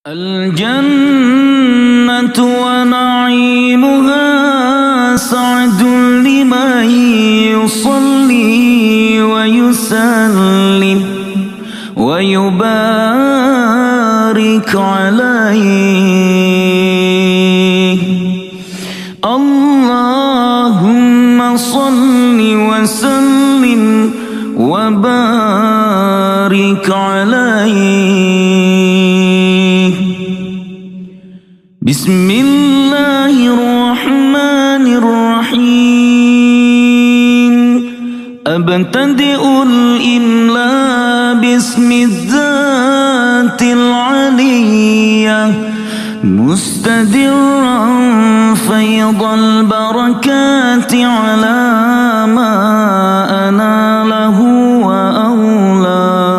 الجنة ونعيمها سعد لمن يصلي ويسلم ويبارك عليه. اللهم صل وسلم وبارك عليه. بسم الله الرحمن الرحيم. أبتدئ الإملاء باسم الذات العلية مستدرا فيض البركات على ما أناله وأولاه،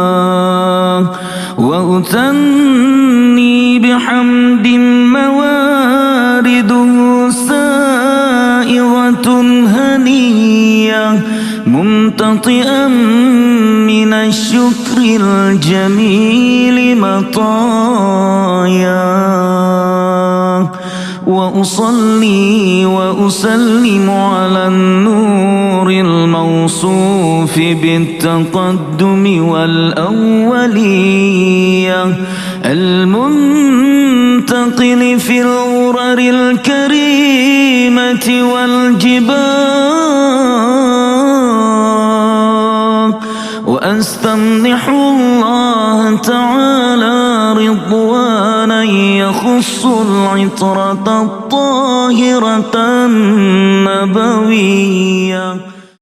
وأثني بحمد موارده سائغة هنية ممتطئا من الشكر الجميل مطاياه، وأصلي وأسلم على النور الموصوف بالتقدم والأولية المنتقل في الغرر الكريمة والجبال، وأستمنح الله تعالى رضوانا يخص العطرة الطاهرة النبوية.